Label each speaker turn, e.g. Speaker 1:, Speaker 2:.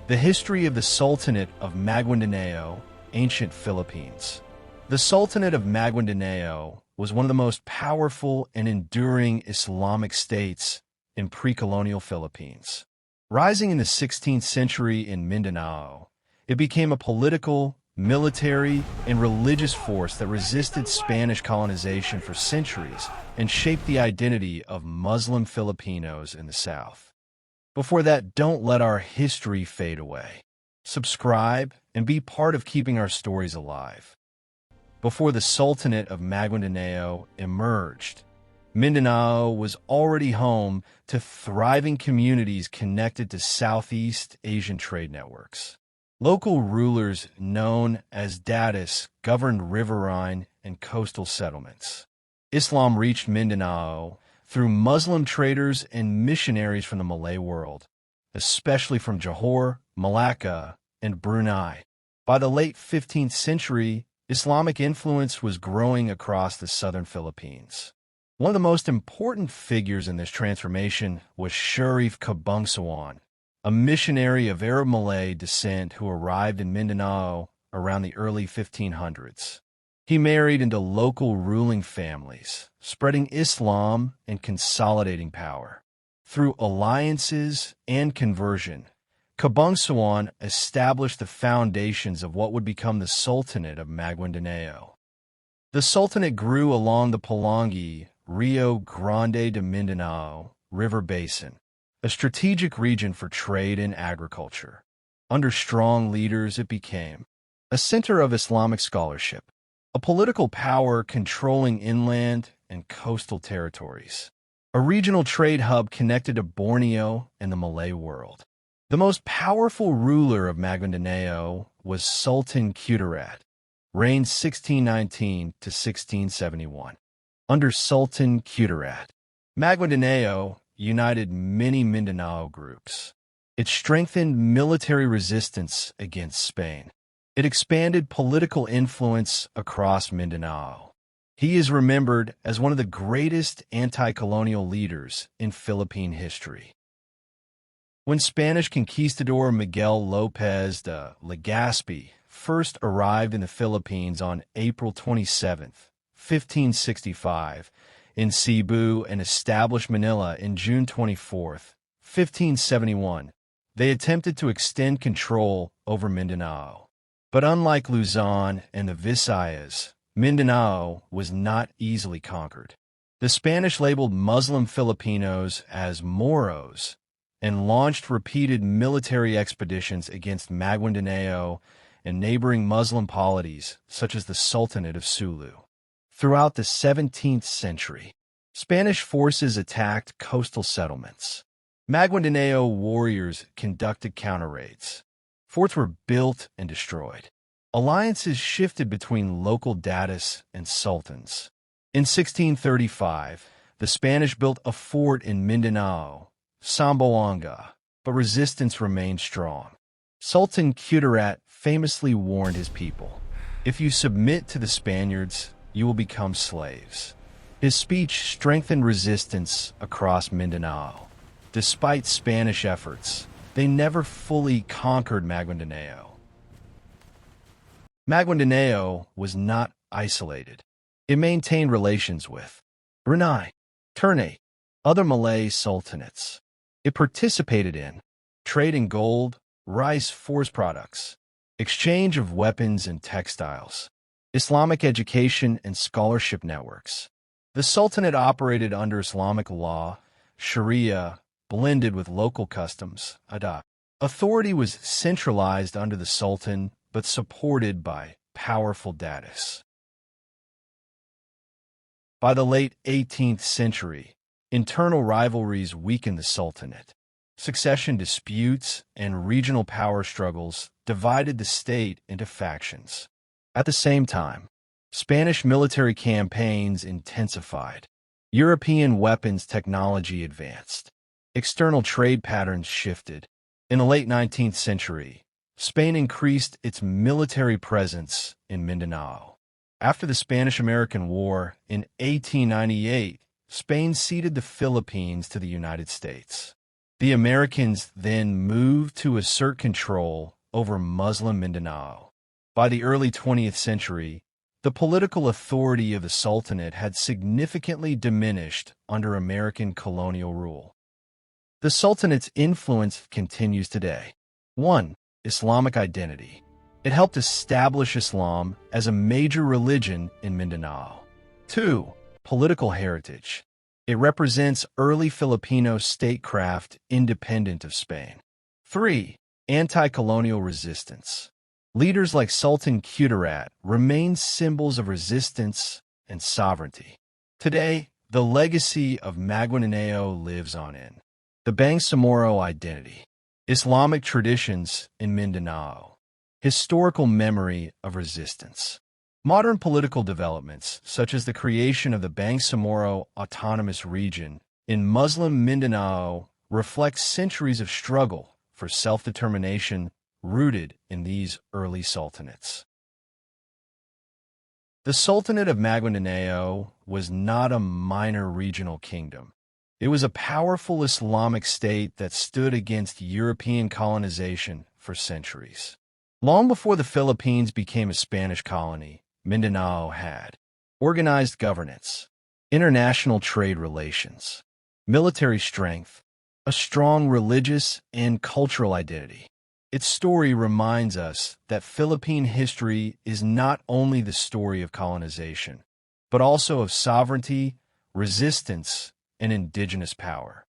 Speaker 1: The history of the Sultanate of Maguindanao, ancient Philippines. The Sultanate of Maguindanao was one of the most powerful and enduring Islamic states in pre-colonial Philippines. Rising in the 16th century in Mindanao, it became a political, military, and religious force that resisted Spanish colonization for centuries and shaped the identity of Muslim Filipinos in the South. Before that, don't let our history fade away. Subscribe and be part of keeping our stories alive. Before the Sultanate of Maguindanao emerged, Mindanao was already home to thriving communities connected to Southeast Asian trade networks. Local rulers known as Datus governed riverine and coastal settlements. Islam reached Mindanao through Muslim traders and missionaries from the Malay world, especially from Johor, Malacca, and Brunei. By the late 15th century, Islamic influence was growing across the southern Philippines. One of the most important figures in this transformation was Sharif Kabungsawan, a missionary of Arab Malay descent who arrived in Mindanao around the early 1500s. He married into local ruling families, spreading Islam and consolidating power. Through alliances and conversion, Kabungsawan established the foundations of what would become the Sultanate of Maguindanao. The Sultanate grew along the Pulangi, Rio Grande de Mindanao River Basin, a strategic region for trade and agriculture. Under strong leaders, it became a center of Islamic scholarship, a political power controlling inland and coastal territories, a regional trade hub connected to Borneo and the Malay world. The most powerful ruler of Maguindanao was Sultan Kudarat, reigned 1619 to 1671. Under Sultan Kudarat, Maguindanao united many Mindanao groups. It strengthened military resistance against Spain. It expanded political influence across Mindanao. He is remembered as one of the greatest anti-colonial leaders in Philippine history. When Spanish conquistador Miguel López de Legazpi first arrived in the Philippines on April 27, 1565, in Cebu and established Manila in June 24, 1571, they attempted to extend control over Mindanao. But unlike Luzon and the Visayas, Mindanao was not easily conquered. The Spanish labeled Muslim Filipinos as Moros and launched repeated military expeditions against Maguindanao and neighboring Muslim polities such as the Sultanate of Sulu. Throughout the 17th century, Spanish forces attacked coastal settlements. Maguindanao warriors conducted counter-raids. Forts were built and destroyed. Alliances shifted between local datus and sultans. In 1635, the Spanish built a fort in Mindanao, Zamboanga, but resistance remained strong. Sultan Kudarat famously warned his people, "If you submit to the Spaniards, you will become slaves." His speech strengthened resistance across Mindanao. Despite Spanish efforts, they never fully conquered Maguindanao. Maguindanao was not isolated. It maintained relations with Brunei, Ternate, other Malay sultanates. It participated in trade in gold, rice, forest products, exchange of weapons and textiles, Islamic education and scholarship networks. The Sultanate operated under Islamic law, Sharia, blended with local customs, Adab. Authority was centralized under the Sultan, but supported by powerful datus. By the late 18th century, internal rivalries weakened the Sultanate. Succession disputes and regional power struggles divided the state into factions. At the same time, Spanish military campaigns intensified. European weapons technology advanced. External trade patterns shifted. In the late 19th century, Spain increased its military presence in Mindanao. After the Spanish-American War in 1898, Spain ceded the Philippines to the United States. The Americans then moved to assert control over Muslim Mindanao. By the early 20th century, the political authority of the Sultanate had significantly diminished under American colonial rule. The Sultanate's influence continues today. 1. Islamic identity. It helped establish Islam as a major religion in Mindanao. 2. Political heritage. It represents early Filipino statecraft independent of Spain. 3. Anti-colonial resistance. Leaders like Sultan Kudarat remain symbols of resistance and sovereignty. Today, the legacy of Maguindanao lives on in the Bangsamoro identity, Islamic traditions in Mindanao, historical memory of resistance. Modern political developments, such as the creation of the Bangsamoro Autonomous Region in Muslim Mindanao, reflect centuries of struggle for self-determination rooted in these early sultanates. The Sultanate of Maguindanao was not a minor regional kingdom. It was a powerful Islamic state that stood against European colonization for centuries. Long before the Philippines became a Spanish colony, Mindanao had organized governance, international trade relations, military strength, a strong religious and cultural identity. Its story reminds us that Philippine history is not only the story of colonization, but also of sovereignty, resistance, and indigenous power.